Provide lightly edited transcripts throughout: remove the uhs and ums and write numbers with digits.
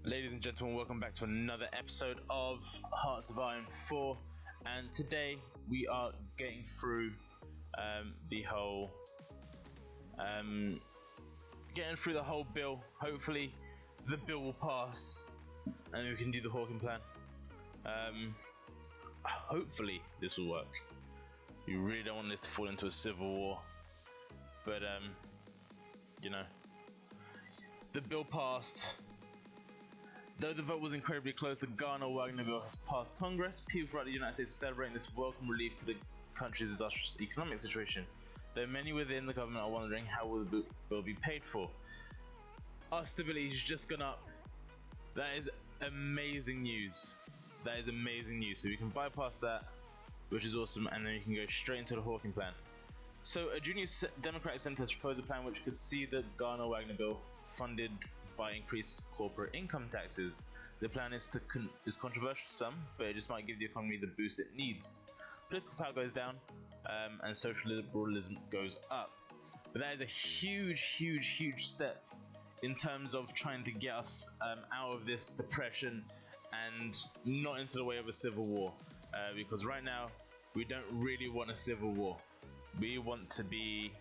Ladies and gentlemen, welcome back to another episode of Hearts of Iron 4, and today we are getting through the whole bill. Hopefully the bill will pass and we can do the Hawking plan. Hopefully this will work. You really don't want this to fall into a civil war, but you know, the bill passed. Though the vote was incredibly close, the Garner-Wagner bill has passed Congress. People throughout the United States are celebrating this welcome relief to the country's disastrous economic situation. Though many within the government are wondering how will the bill be paid for. Our stability has just gone up. That is amazing news. That is amazing news. So we can bypass that, which is awesome, and then we can go straight into the Hawking plan. So a junior Democratic senator has proposed a plan which could see the Garner-Wagner bill funded by increased corporate income taxes. The plan is controversial to some, but it just might give the economy the boost it needs. Political power goes down, and social liberalism goes up. But that is a huge step in terms of trying to get us out of this depression and not into the way of a civil war. Because right now, we don't really want a civil war. We want to be...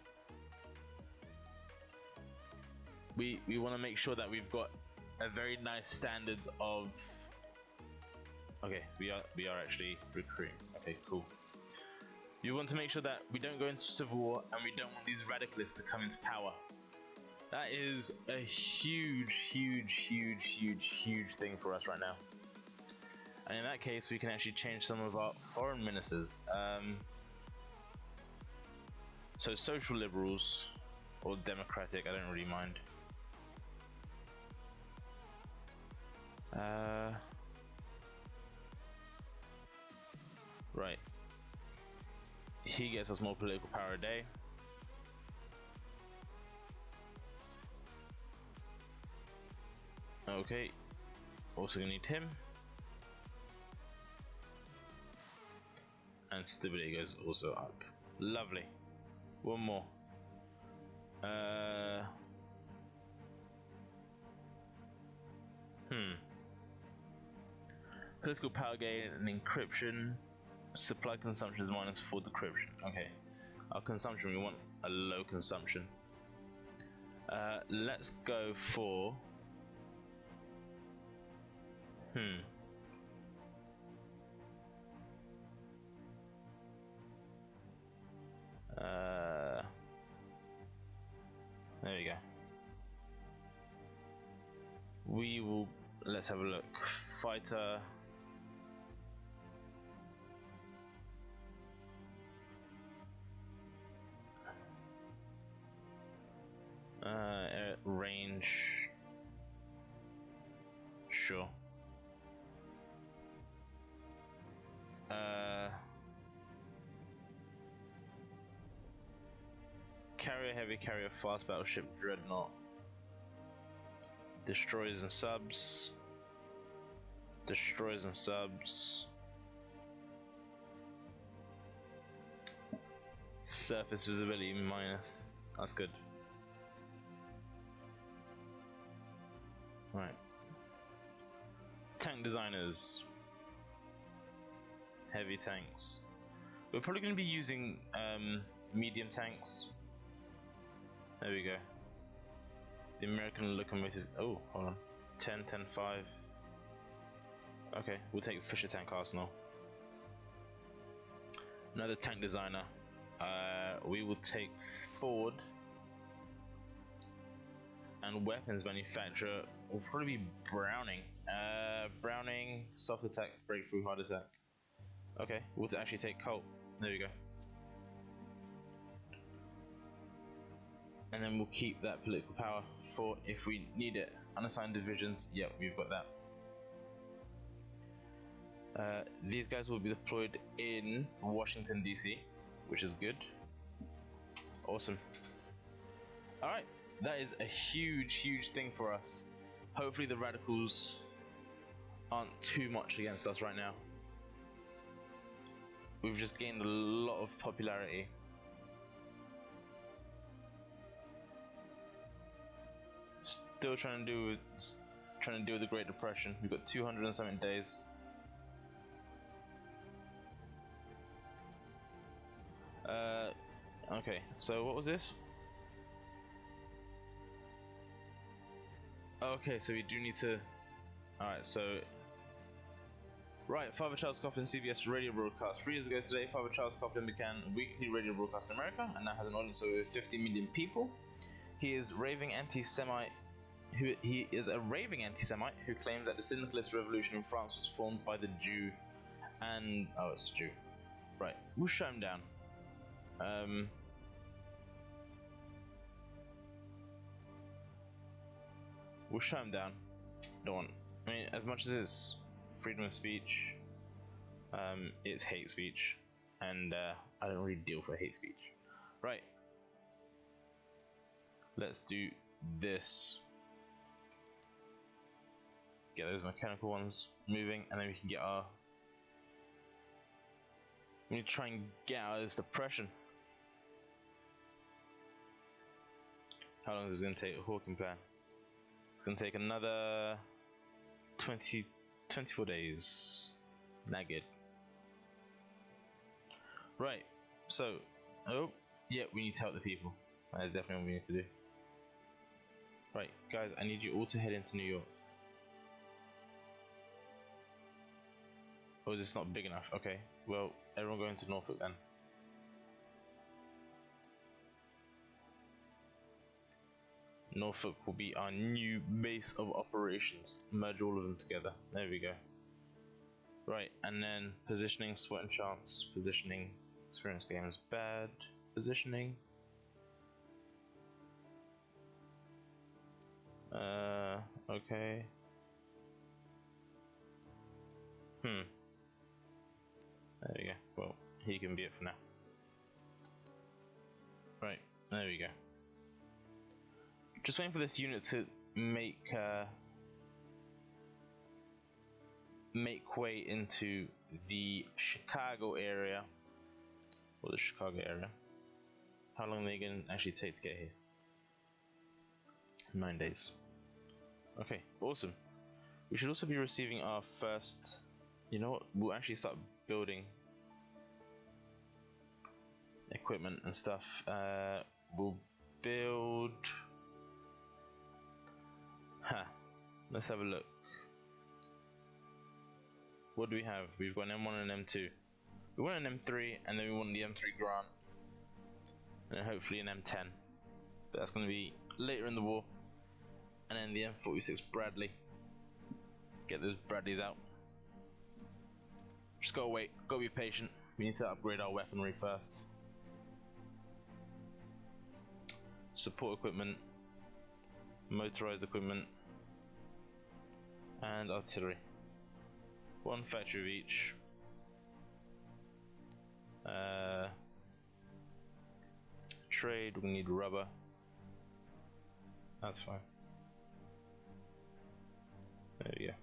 We want to make sure that we've got a very nice standards of... Okay, we are actually recruiting. Okay, cool. You want to make sure that we don't go into civil war and we don't want these radicalists to come into power. That is a huge thing for us right now. And in that case, we can actually change some of our foreign ministers. So social liberals or democratic, I don't really mind. Right. He gets us more political power a day. Okay. Also gonna need him. And stability goes also up. Lovely. One more. Political power gain and encryption. Supply consumption is -4 decryption. Okay. Our consumption, we want a low consumption. Let's go for... There we go. We will... Let's have a look. Fighter... range... Sure. Carrier, heavy carrier, fast battleship, dreadnought. Destroyers and subs. Destroyers and subs. Surface visibility minus. That's good. Right. Tank designers. Heavy tanks. We're probably going to be using medium tanks. There we go. The American locomotive. Oh, hold on. 10, 10, 5. Okay, we'll take Fisher Tank Arsenal. Another tank designer. We will take Ford. And weapons manufacturer will probably be Browning. Browning, soft attack, breakthrough, hard attack. Okay, we'll actually take Colt. There we go. And then we'll keep that political power for if we need it. Unassigned divisions, yep, we've got that. These guys will be deployed in Washington DC, which is good. Awesome. Alright, that is a huge thing for us. Hopefully the radicals aren't too much against us right now. We've just gained a lot of popularity. Still trying to trying to deal with the Great Depression. We've got 200 and something days. Okay, so what was this? Okay, so we do need to... Alright, so... Right, Father Charles Coughlin CBS radio broadcast. 3 years ago today, Father Charles Coughlin began a weekly radio broadcast in America and now has an audience of over 50 million people. He is a raving anti-Semite who claims that the syndicalist revolution in France was formed by the Jew and... Oh, it's Jew. Right, we'll shut him down. We'll shut him down. Don't want... I mean, as much as it's freedom of speech, it's hate speech, and I don't really deal for hate speech. Right. Let's do this. Get those mechanical ones moving, and then we can get our... We need to try and get out of this depression. How long is this going to take? A Hawking plan. It's going to take another 24 days. Not good. Right. So, oh, yeah, we need to help the people. That's definitely what we need to do. Right, guys, I need you all to head into New York. Oh, is this not big enough? Okay, well, everyone go into Norfolk then. Norfolk will be our new base of operations. Merge all of them together. There we go. Right, and then positioning, SWAT and chance. Positioning, experience games, bad. Positioning. Okay. There we go. Well, he can be it for now. Right, there we go. Just waiting for this unit to make way into the Chicago area, or the Chicago area. How long are they going to actually take to get here? 9 days. Okay, awesome. We should also be receiving our first... You know what? We'll actually start building equipment and stuff. We'll build... Let's have a look. What do we have? We've got an M1 and an M2. We want an M3, and then we want the M3 Grant, and then hopefully an M10. But that's going to be later in the war. And then the M46 Bradley. Get those Bradleys out. Just gotta wait, gotta be patient. We need to upgrade our weaponry first. Support equipment, motorized equipment, and artillery. 1 factory of each. Trade, we need rubber. That's fine. There we go.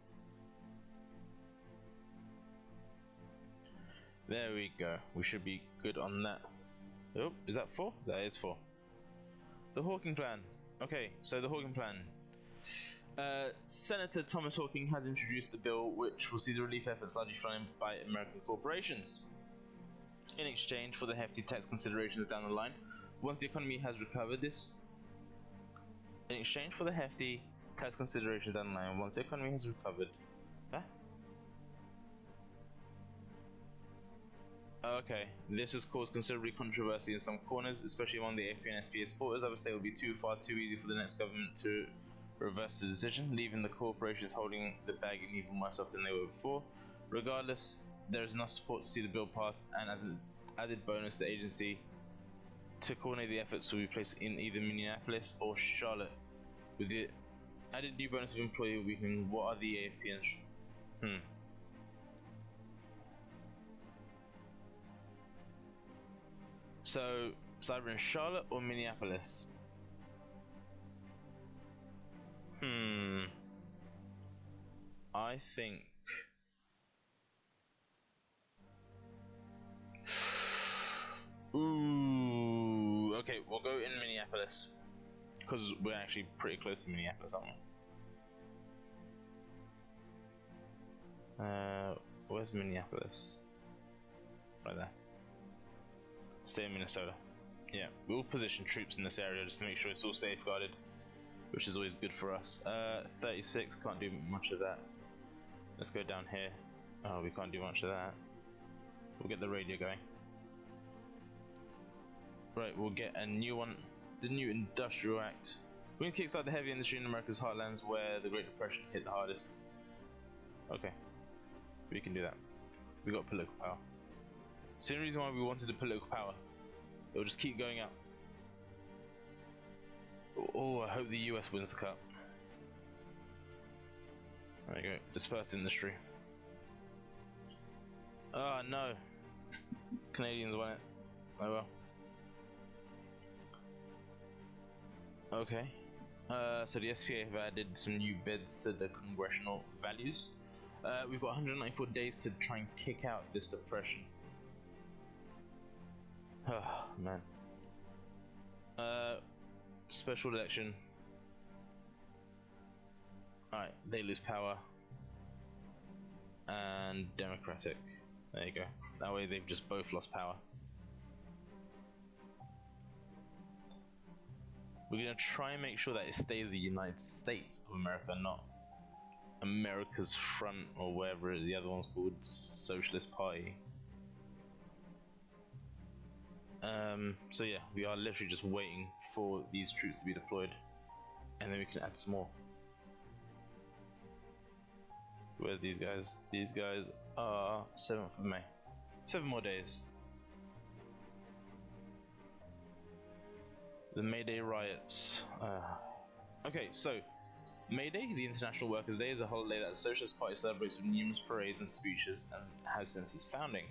There we go. We should be good on that. Oh, is that 4? That is 4. The Hawking Plan. Okay, so the Hawking Plan. Senator Thomas Hawking has introduced a bill which will see the relief efforts largely funded by American corporations. In exchange for the hefty tax considerations down the line, once the economy has recovered this... In exchange for the hefty tax considerations down the line, once the economy has recovered... Huh? Okay, this has caused considerable controversy in some corners, especially among the AFP and SPA supporters. Others say it would be too easy for the next government to reverse the decision, leaving the corporations holding the bag even worse off than they were before. Regardless, there is enough support to see the bill passed, and as an added bonus, the agency to coordinate the efforts will be placed in either Minneapolis or Charlotte. With the added new bonus of employee weekend, what are the AFP? So, it's either in Charlotte or Minneapolis. I think... Ooh, okay, we'll go in Minneapolis. Because we're actually pretty close to Minneapolis, aren't we? Where's Minneapolis? Right there. Stay in Minnesota. Yeah, we'll position troops in this area just to make sure it's all safeguarded, which is always good for us. 36, can't do much of that. Let's go down here. Oh, we can't do much of that. We'll get the radio going. Right, we'll get a new one. The new Industrial Act. We're going to kickstart the heavy industry in America's heartlands where the Great Depression hit the hardest. Okay, we can do that. We got political power. It's the only reason why we wanted the political power. It'll just keep going up. Oh, I hope the US wins the cup. There you go, dispersed industry. Oh no, Canadians won it. Oh well. Okay, so the SPA have added some new bids to the congressional values. We've got 194 days to try and kick out this depression. Oh man. Special election. Alright, they lose power. And Democratic. There you go. That way they've just both lost power. We're going to try and make sure that it stays the United States of America, not America's Front or whatever the other one's called, Socialist Party. So yeah, we are literally just waiting for these troops to be deployed, and then we can add some more. Where's these guys? These guys are 7th of May. 7 more days. The May Day riots. Okay, so May Day, the International Workers' Day, is a holiday that the Socialist Party celebrates with numerous parades and speeches and has since its founding.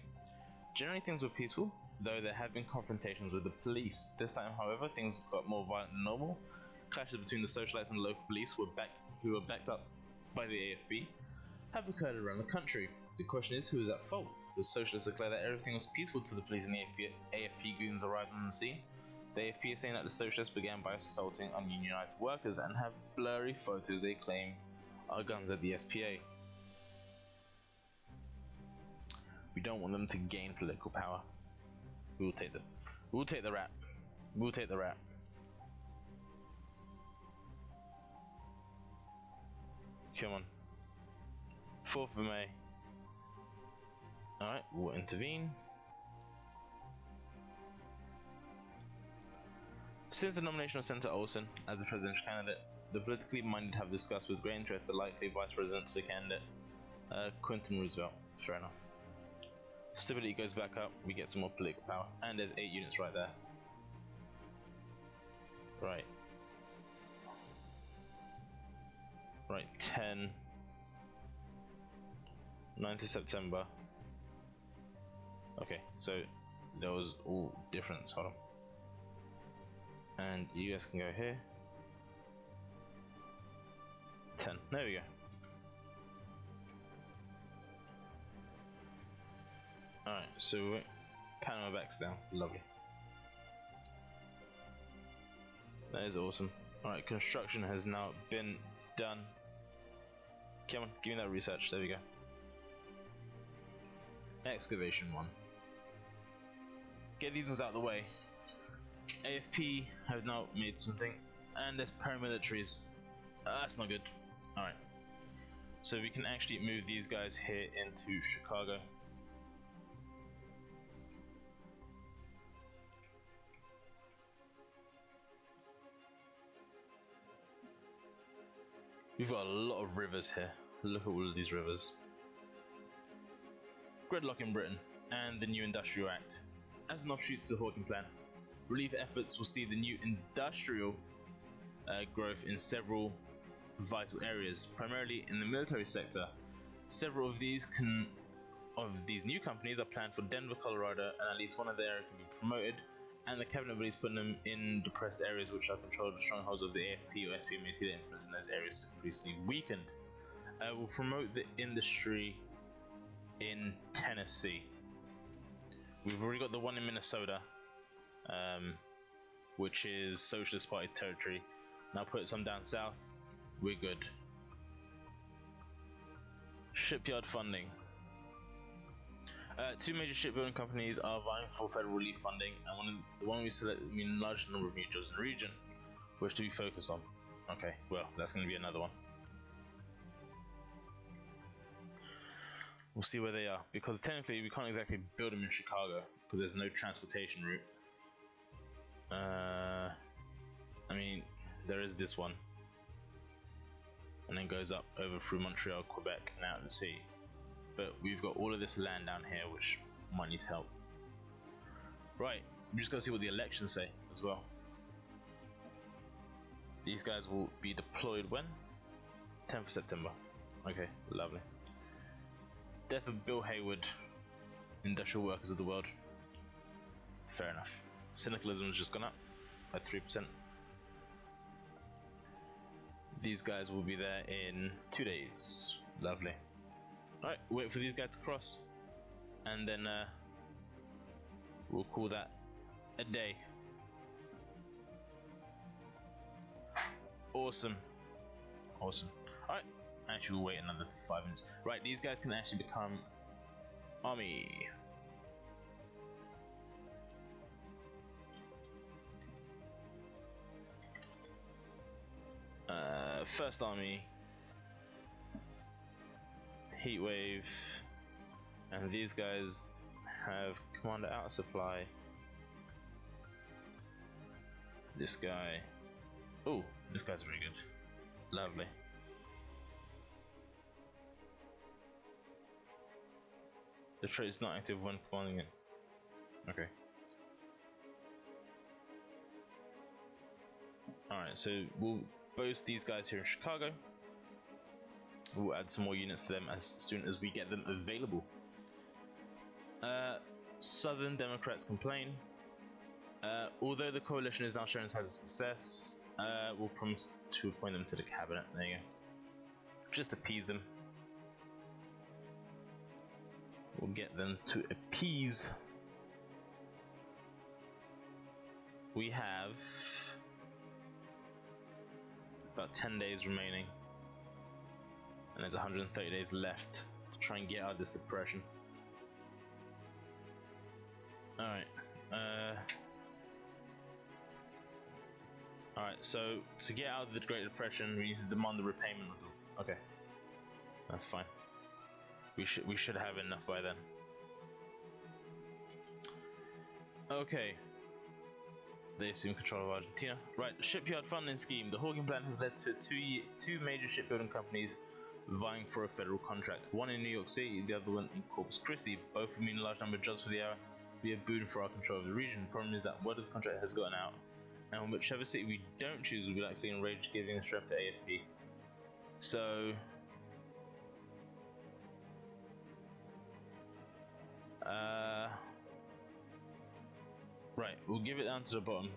Generally things were peaceful, though there have been confrontations with the police. This time, however, things got more violent than normal. Clashes between the socialites and the local police who were backed up by the AFP have occurred around the country. The question is, who is at fault? The socialists declare that everything was peaceful till the police and the AFP goons arrived on the scene. The AFP is saying that the socialists began by assaulting ununionized workers and have blurry photos they claim are guns at the SPA. We don't want them to gain political power. We'll take the rap. We'll take the rap. Come on. 4th of May. Alright, we'll intervene. Since the nomination of Senator Olson as the presidential candidate, the politically minded have discussed with great interest the likely vice presidential candidate, Quentin Roosevelt. Fair enough. Stability goes back up, we get some more political power, and there's 8 units right there. Right. Right, 10. 9th of September. Okay, so there was all difference. Hold on. And you guys can go here. 10. There we go. Alright, so Panama backs down. Lovely. That is awesome. Alright, construction has now been done. Come on, give me that research. There we go. Excavation 1. Get these ones out of the way. AFP have now made something, and there's paramilitaries. That's not good. Alright. So we can actually move these guys here into Chicago. We've got a lot of rivers here. Look at all of these rivers. Gridlock in Britain and the new Industrial Act. As an offshoot to the Hawking Plan, relief efforts will see the new industrial growth in several vital areas, primarily in the military sector. Several of these new companies are planned for Denver, Colorado, and at least one of the areas can be promoted, and the cabinet believes putting them in depressed areas which are controlled strongholds of the AFP or SPA may see their influence in those areas increasingly weakened. Will promote the industry in Tennessee. We've already got the one in Minnesota, which is Socialist Party territory. Now put some down south, we're good. Shipyard funding. Two major shipbuilding companies are vying for federal relief funding, and the one we select will mean a large number of new jobs in the region, which do we focus on? Okay, well, that's going to be another one. We'll see where they are, because technically we can't exactly build them in Chicago, because there's no transportation route. I mean, there is this one, and then goes up over through Montreal, Quebec, and out in the sea. But we've got all of this land down here, which might need help. Right, we just gotta see what the elections say as well. These guys will be deployed when? 10th of September. Okay, lovely. Death of Bill Haywood, industrial workers of the world. Fair enough. Syndicalism has just gone up by 3%. These guys will be there in 2 days. Lovely. Alright, wait for these guys to cross, and then we'll call that a day. Awesome. Awesome. Alright, actually we'll wait another 5 minutes. Right, these guys can actually become army. First army, Heatwave, and these guys have Commander out of supply. This guy, oh, this guy's very good. Lovely. The trait is not active when commanding it. Okay. Alright, so we'll boast these guys here in Chicago. We'll add some more units to them as soon as we get them available. Southern Democrats complain. Although the coalition is now showing signs of success, we'll promise to appoint them to the cabinet. There you go. Just appease them. We'll get them to appease. We have about 10 days remaining, and there's 130 days left to try and get out of this depression. Alright, so to get out of the Great Depression, we need to demand the repayment of them. Okay, that's fine. We should have enough by then. Okay. They assume control of Argentina. Right, shipyard funding scheme. The Hawking Plan has led to two major shipbuilding companies vying for a federal contract. One in New York City, the other one in Corpus Christi. Both will mean a large number of jobs for the area. Be a boon for our control of the region. The problem is that word of the contract has gotten out, and whichever city we don't choose will be likely enraged, giving a strap to AFP. So, right, we'll give it down to the bottom.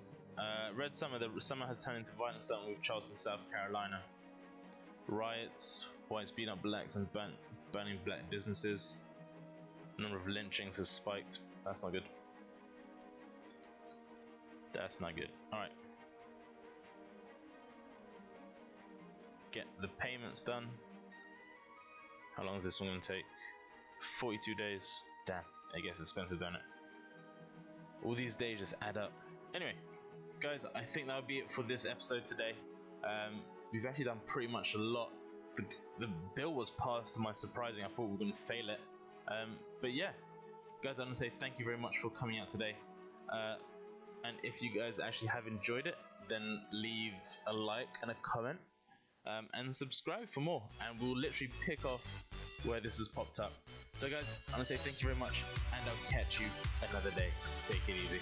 Red Summer. The summer has turned into violent starting with Charleston, South Carolina. Riots, whites beating up blacks and banning black businesses. The number of lynchings has spiked. That's not good. That's not good. Alright. Get the payments done. How long is this one going to take? 42 days. Damn, it gets expensive, don't it? All these days just add up. Anyway, guys, I think that would be it for this episode today. We've actually done pretty much a lot. The bill was passed to my surprising. I thought we were going to fail it. But yeah, guys, I want to say thank you very much for coming out today. And if you guys actually have enjoyed it, then leave a like and a comment. And subscribe for more. And we'll literally pick off where this has popped up. So guys, I want to say thank you very much, and I'll catch you another day. Take it easy.